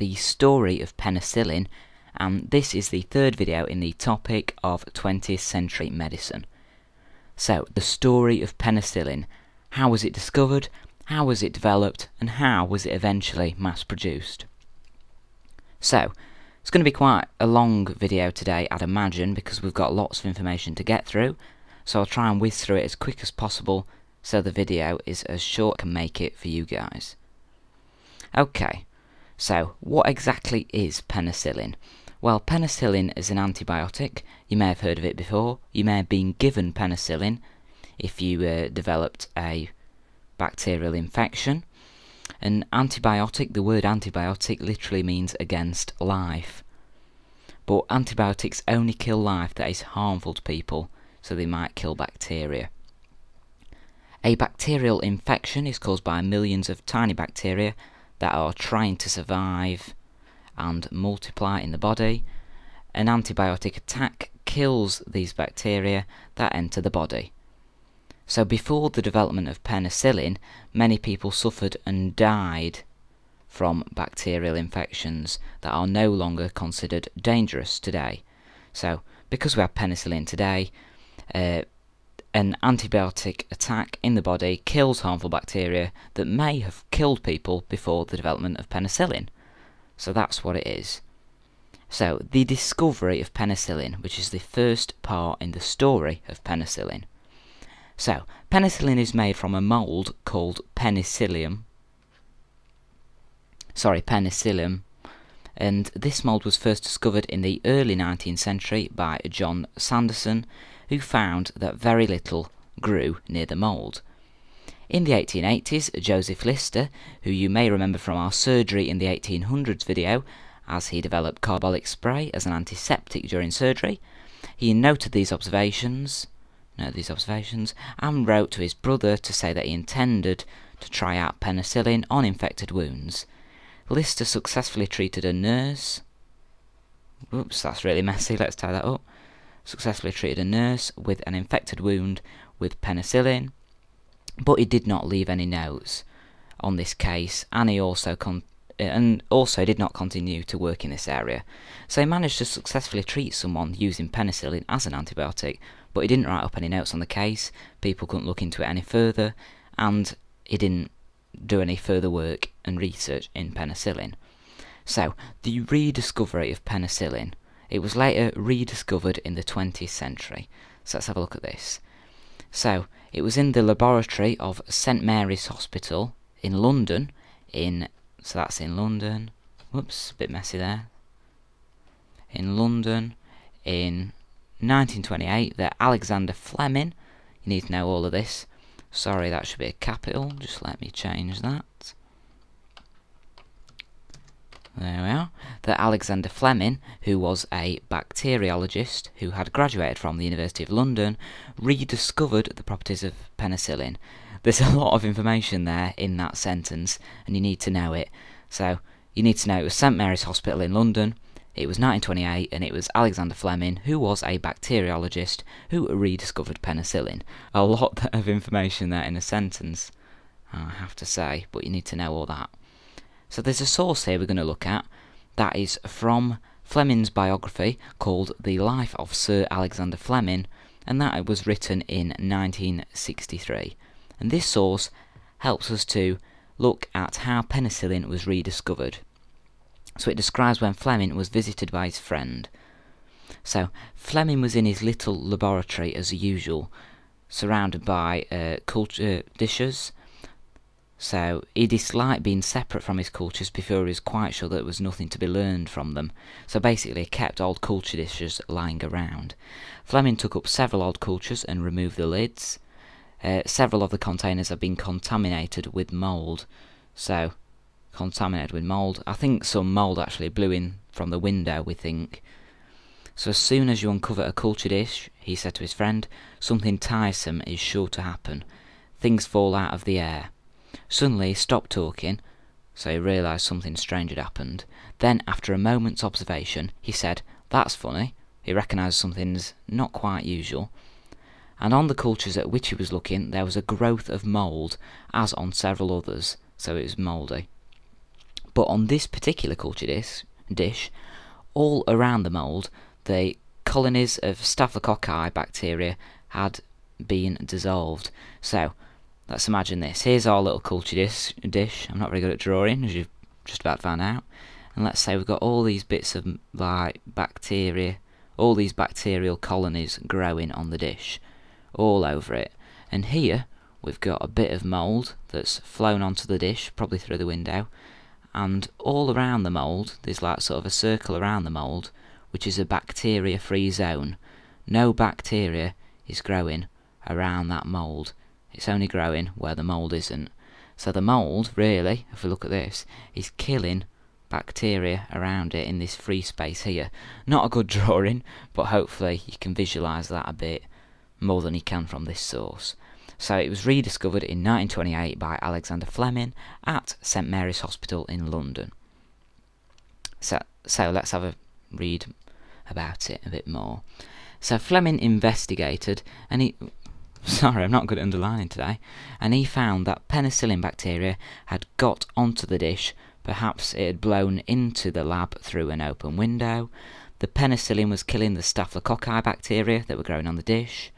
the story of penicillin, and this is the third video in the topic of 20th century medicine. So, the story of penicillin. How was it discovered, how was it developed, and how was it eventually mass-produced? So, it's going to be quite a long video today, I'd imagine, because we've got lots of information to get through, so I'll try and whiz through it as quick as possible so the video is as short as I can make it for you guys. Okay, so what exactly is penicillin? Well, penicillin is an antibiotic. You may have heard of it before. You may have been given penicillin if you developed a bacterial infection. An antibiotic, the word antibiotic literally means against life. But antibiotics only kill life that is harmful to people, so they might kill bacteria. A bacterial infection is caused by millions of tiny bacteria that are trying to survive and multiply in the body. An antibiotic attack kills these bacteria that enter the body. So before the development of penicillin, many people suffered and died from bacterial infections that are no longer considered dangerous today. So because we have penicillin today, an antibiotic attack in the body kills harmful bacteria that may have killed people before the development of penicillin. So that's what it is. So, the discovery of penicillin, which is the first part in the story of penicillin. So, penicillin is made from a mould called Penicillium, and this mould was first discovered in the early 19th century by John Sanderson, who found that very little grew near the mould. In the 1880s, Joseph Lister, who you may remember from our surgery in the 1800s video, as he developed carbolic spray as an antiseptic during surgery, he noted these observations, and wrote to his brother to say that he intended to try out penicillin on infected wounds. Lister successfully treated a nurse. Oops, that's really messy, let's tie that up. Successfully treated a nurse with an infected wound with penicillin, but he did not leave any notes on this case, and he also did not continue to work in this area. So he managed to successfully treat someone using penicillin as an antibiotic, but he didn't write up any notes on the case, people couldn't look into it any further, and he didn't do any further work and research in penicillin. So, the rediscovery of penicillin. It was later rediscovered in the 20th century. So let's have a look at this. So, it was in the laboratory of St Mary's Hospital in London, so that's in London, whoops, a bit messy there, in London in 1928, that Alexander Fleming, you need to know all of this, sorry that should be a capital, just let me change that. There we are. That Alexander Fleming, who was a bacteriologist who had graduated from the University of London, rediscovered the properties of penicillin. There's a lot of information there in that sentence, and you need to know it. So, you need to know it was St Mary's Hospital in London, it was 1928, and it was Alexander Fleming, who was a bacteriologist, who rediscovered penicillin. A lot of information there in a sentence, I have to say, but you need to know all that. So there's a source here we're going to look at that is from Fleming's biography called The Life of Sir Alexander Fleming, and that was written in 1963. And this source helps us to look at how penicillin was rediscovered. So it describes when Fleming was visited by his friend. So Fleming was in his little laboratory as usual, surrounded by culture dishes. So he disliked being separate from his cultures before he was quite sure that there was nothing to be learned from them. So basically he kept old culture dishes lying around. Fleming took up several old cultures and removed the lids. Several of the containers have been contaminated with mould. So, contaminated with mould. I think some mould actually blew in from the window, we think. So as soon as you uncover a culture dish, he said to his friend, something tiresome is sure to happen. Things fall out of the air. Suddenly he stopped talking, so he realised something strange had happened. Then, after a moment's observation, he said, "That's funny." He recognised something's not quite usual. And on the cultures at which he was looking, there was a growth of mould, as on several others, so it was mouldy. But on this particular culture dish, all around the mould, the colonies of Staphylococci bacteria had been dissolved. So let's imagine this. Here's our little culture dish. I'm not very good at drawing, as you've just about found out. And let's say we've got all these bits of like bacteria, all these bacterial colonies growing on the dish, all over it. And here we've got a bit of mould that's flown onto the dish, probably through the window. And all around the mould, there's like sort of a circle around the mould, which is a bacteria-free zone. No bacteria is growing around that mould. It's only growing where the mould isn't. So the mould, really, if we look at this, is killing bacteria around it in this free space here. Not a good drawing, but hopefully you can visualise that a bit more than you can from this source. So it was rediscovered in 1928 by Alexander Fleming at St Mary's Hospital in London. So let's have a read about it a bit more. So Fleming investigated, and sorry, I'm not good at underlining today, and he found that penicillin bacteria had got onto the dish. Perhaps it had blown into the lab through an open window. The penicillin was killing the Staphylococci bacteria that were growing on the dish.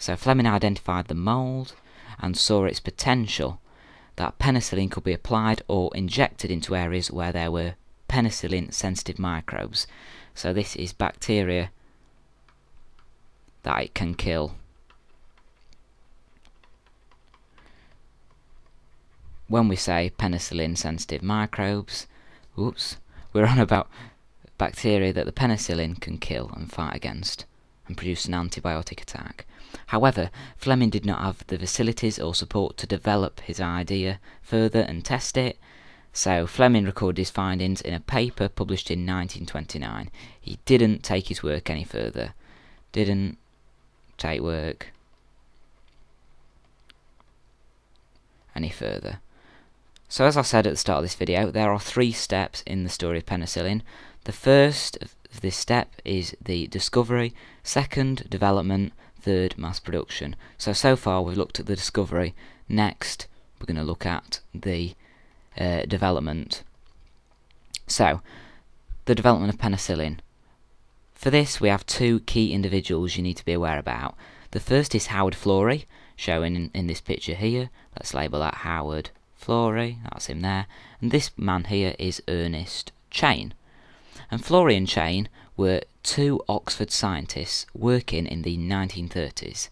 So Fleming identified the mould and saw its potential that penicillin could be applied or injected into areas where there were penicillin-sensitive microbes. So this is bacteria that it can kill. When we say penicillin-sensitive microbes, we're on about bacteria that the penicillin can kill and fight against and produce an antibiotic attack. However, Fleming did not have the facilities or support to develop his idea further and test it, so Fleming recorded his findings in a paper published in 1929. He didn't take his work any further. Didn't take work any further. So as I said at the start of this video, there are 3 steps in the story of penicillin. The first of this step is the discovery, second development, third mass production. So far we've looked at the discovery. Next we're going to look at the development. So the development of penicillin. For this we have 2 key individuals you need to be aware about. The first is Howard Florey, shown in this picture here. Let's label that Howard Florey, that's him there, and this man here is Ernest Chain. And Florey and Chain were 2 Oxford scientists working in the 1930s.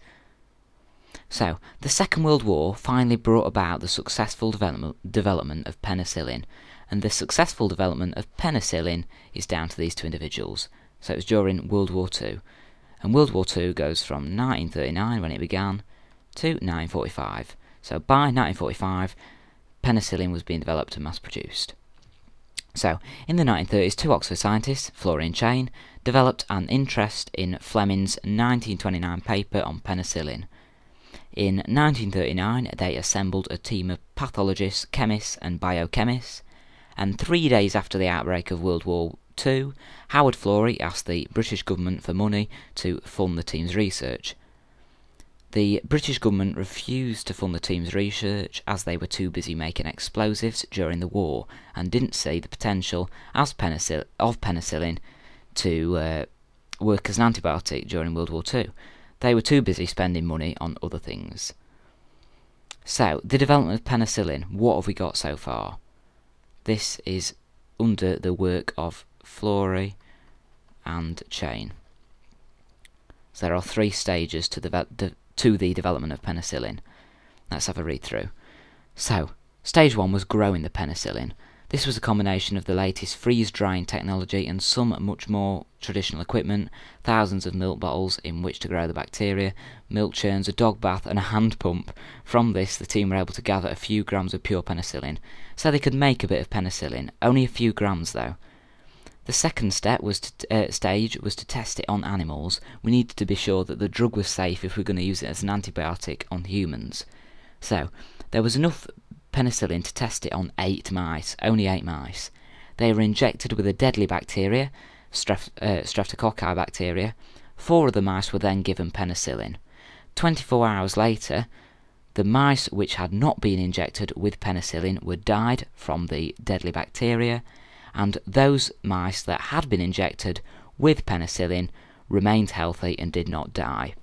So, the Second World War finally brought about the successful development of penicillin, and the successful development of penicillin is down to these 2 individuals. So it was during World War II, and World War II goes from 1939 when it began to 1945. So by 1945 penicillin was being developed and mass-produced. So, in the 1930s, 2 Oxford scientists, Florey and Chain, developed an interest in Fleming's 1929 paper on penicillin. In 1939, they assembled a team of pathologists, chemists and biochemists, and 3 days after the outbreak of World War II, Howard Florey asked the British government for money to fund the team's research. The British government refused to fund the team's research as they were too busy making explosives during the war and didn't see the potential of penicillin to work as an antibiotic during World War II. They were too busy spending money on other things. So, the development of penicillin, what have we got so far? This is under the work of Florey and Chain. So there are 3 stages to the development of penicillin. Let's have a read through. So, stage 1 was growing the penicillin. This was a combination of the latest freeze-drying technology and some much more traditional equipment, thousands of milk bottles in which to grow the bacteria, milk churns, a dog bath and a hand pump. From this, the team were able to gather a few grams of pure penicillin, so they could make a bit of penicillin, only a few grams though. The second stage was to test it on animals. We needed to be sure that the drug was safe if we were going to use it as an antibiotic on humans. So, there was enough penicillin to test it on 8 mice, only 8 mice. They were injected with a deadly bacteria, Streptococci bacteria. 4 of the mice were then given penicillin. 24 hours later, The mice which had not been injected with penicillin were died from the deadly bacteria, and those mice that had been injected with penicillin remained healthy and did not die.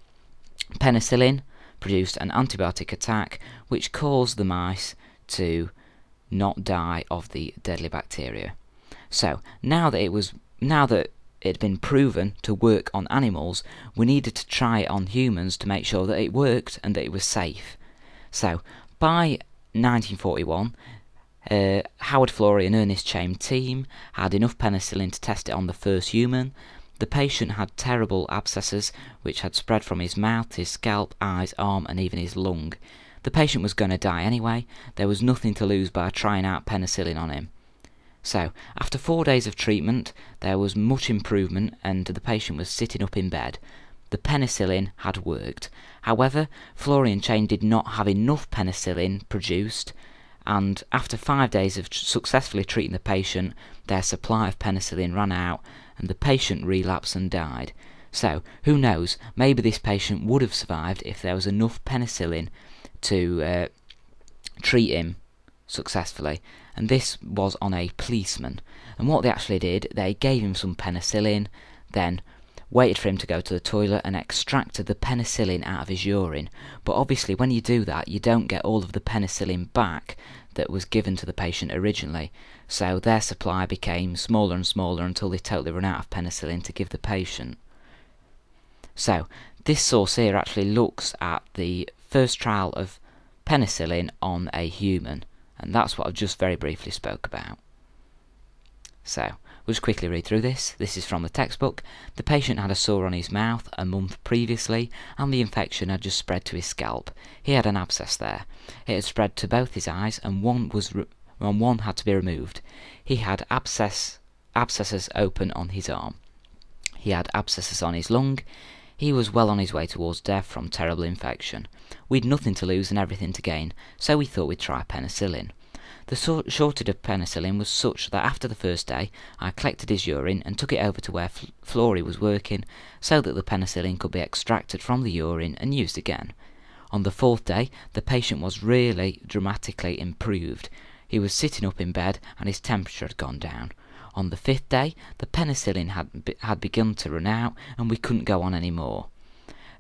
Penicillin produced an antibiotic attack which caused the mice to not die of the deadly bacteria. So now that it had been proven to work on animals, we needed to try it on humans to make sure that it worked and that it was safe. So by 1941, Howard Florey and Ernest Chaim team had enough penicillin to test it on the first human. The patient had terrible abscesses which had spread from his mouth, his scalp, eyes, arm and even his lung. The patient was going to die anyway. There was nothing to lose by trying out penicillin on him. So, after 4 days of treatment, there was much improvement and the patient was sitting up in bed. The penicillin had worked. However, Florey and Chaim did not have enough penicillin produced, and after 5 days of successfully treating the patient, their supply of penicillin ran out and the patient relapsed and died. So, who knows, maybe this patient would have survived if there was enough penicillin to treat him successfully. And this was on a policeman. And what they actually did, they gave him some penicillin, then waited for him to go to the toilet and extracted the penicillin out of his urine. But obviously when you do that, you don't get all of the penicillin back that was given to the patient originally. So their supply became smaller and smaller until they totally ran out of penicillin to give the patient. So this source here actually looks at the first trial of penicillin on a human, and that's what I've just very briefly spoke about. So we'll just quickly read through this. This is from the textbook. The patient had a sore on his mouth a month previously, and the infection had just spread to his scalp. He had an abscess there. It had spread to both his eyes, and one had to be removed. He had abscesses open on his arm. He had abscesses on his lung. He was well on his way towards death from terrible infection. We'd nothing to lose and everything to gain, so we thought we'd try penicillin. The shortage of penicillin was such that after the first day, I collected his urine and took it over to where Florey was working, so that the penicillin could be extracted from the urine and used again. On the fourth day, the patient was really dramatically improved. He was sitting up in bed and his temperature had gone down. On the fifth day, the penicillin had begun to run out and we couldn't go on any more.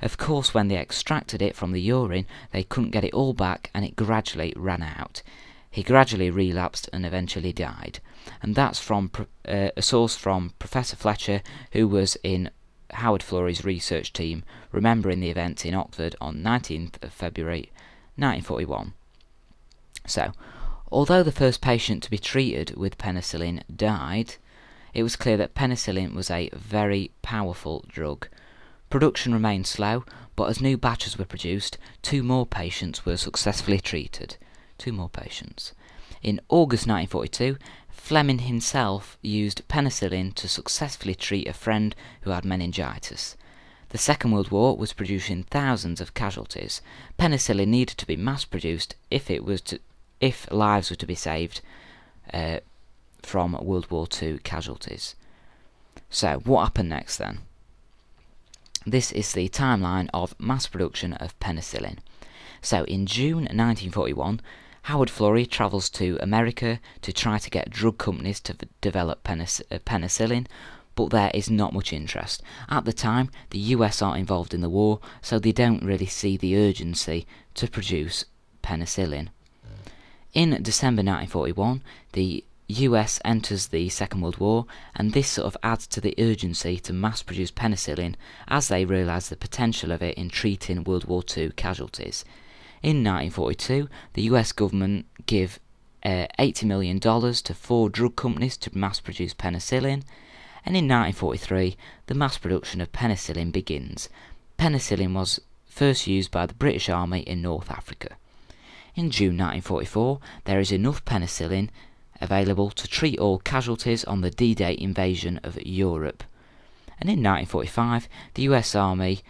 Of course, when they extracted it from the urine, they couldn't get it all back and it gradually ran out. He gradually relapsed and eventually died. And that's from a source from Professor Fletcher, who was in Howard Florey's research team, remembering the event in Oxford on 19th of February 1941. So, although the first patient to be treated with penicillin died, it was clear that penicillin was a very powerful drug. Production remained slow, but as new batches were produced, 2 more patients were successfully treated. 2 more patients. In August 1942, Fleming himself used penicillin to successfully treat a friend who had meningitis. The Second World War was producing thousands of casualties. Penicillin needed to be mass-produced if lives were to be saved from World War II casualties. So, what happened next then? This is the timeline of mass production of penicillin. So, in June 1941, Howard Florey travels to America to try to get drug companies to develop penicillin, but there is not much interest. At the time, the US aren't involved in the war, so they don't really see the urgency to produce penicillin. In December 1941, the US enters the Second World War, and this sort of adds to the urgency to mass-produce penicillin as they realise the potential of it in treating World War II casualties. In 1942, the US government give $80 million to 4 drug companies to mass-produce penicillin, and in 1943, the mass production of penicillin begins. Penicillin was first used by the British Army in North Africa. In June 1944, there is enough penicillin available to treat all casualties on the D-Day invasion of Europe. And in 1945, the US Army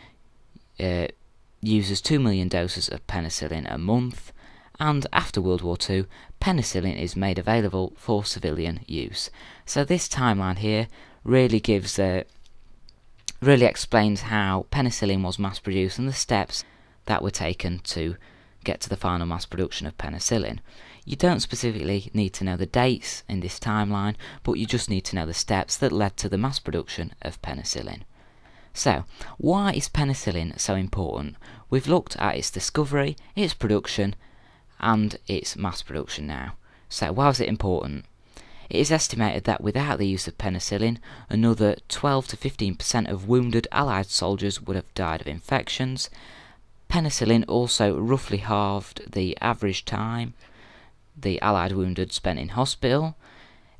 uses 2 million doses of penicillin a month, and after World War II, penicillin is made available for civilian use. So this timeline here really explains how penicillin was mass-produced and the steps that were taken to get to the final mass production of penicillin. You don't specifically need to know the dates in this timeline, but you just need to know the steps that led to the mass production of penicillin. So, why is penicillin so important? We've looked at its discovery, its production, and its mass production now. So, why was it important? It is estimated that without the use of penicillin, another 12 to 15% of wounded Allied soldiers would have died of infections. Penicillin also roughly halved the average time the Allied wounded spent in hospital.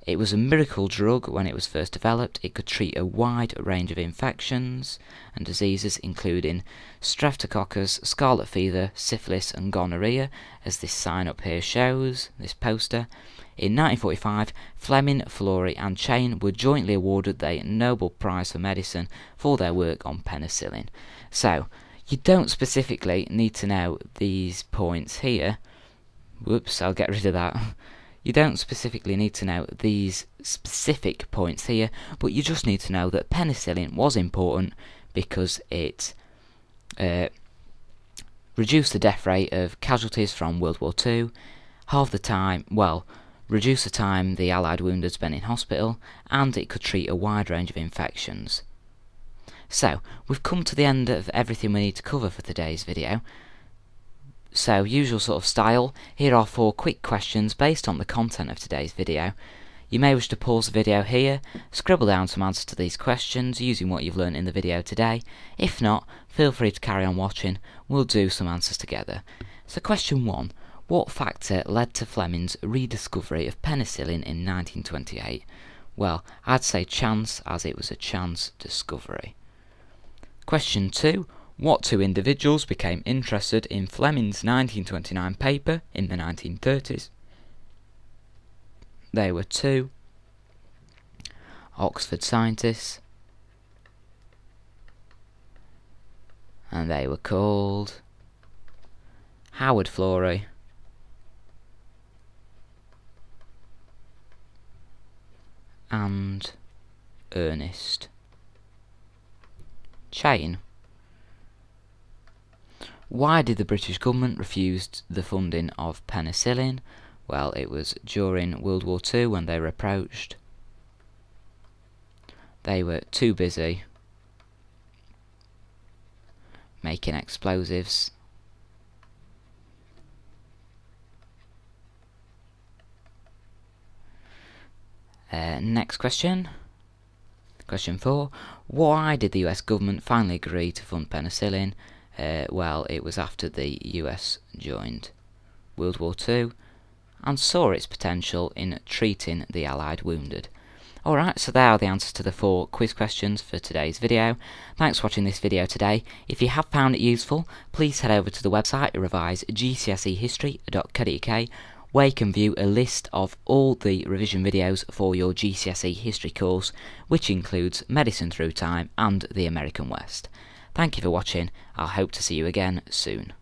It was a miracle drug when it was first developed. It could treat a wide range of infections and diseases, including streptococcus, scarlet fever, syphilis and gonorrhea, as this sign up here shows, this poster. In 1945, Fleming, Florey and Chain were jointly awarded the Nobel Prize for Medicine for their work on penicillin. So, you don't specifically need to know these points here. Whoops, I'll get rid of that. You don't specifically need to know these specific points here, but you just need to know that penicillin was important because it reduced the death rate of casualties from World War II, halved the time, reduced the time the Allied wounded spent in hospital, and it could treat a wide range of infections. So, we've come to the end of everything we need to cover for today's video. So, usual sort of style, here are 4 quick questions based on the content of today's video. You may wish to pause the video here, scribble down some answers to these questions using what you've learned in the video today. If not, feel free to carry on watching, we'll do some answers together. So question 1, what factor led to Fleming's rediscovery of penicillin in 1928? Well, I'd say chance, as it was a chance discovery. Question 2, what 2 individuals became interested in Fleming's 1929 paper in the 1930s? They were 2 Oxford scientists, and they were called Howard Florey and Ernest Chain. Why did the British government refuse the funding of penicillin? Well, it was during World War II when they were approached. They were too busy making explosives. Next question. Question 4. Why did the US government finally agree to fund penicillin? Well, it was after the US joined World War II and saw its potential in treating the Allied wounded. Alright, so there are the answers to the 4 quiz questions for today's video. Thanks for watching this video today. If you have found it useful, please head over to the website revisegcsehistory.co.uk, where you can view a list of all the revision videos for your GCSE history course, which includes Medicine Through Time and the American West. Thank you for watching. I hope to see you again soon.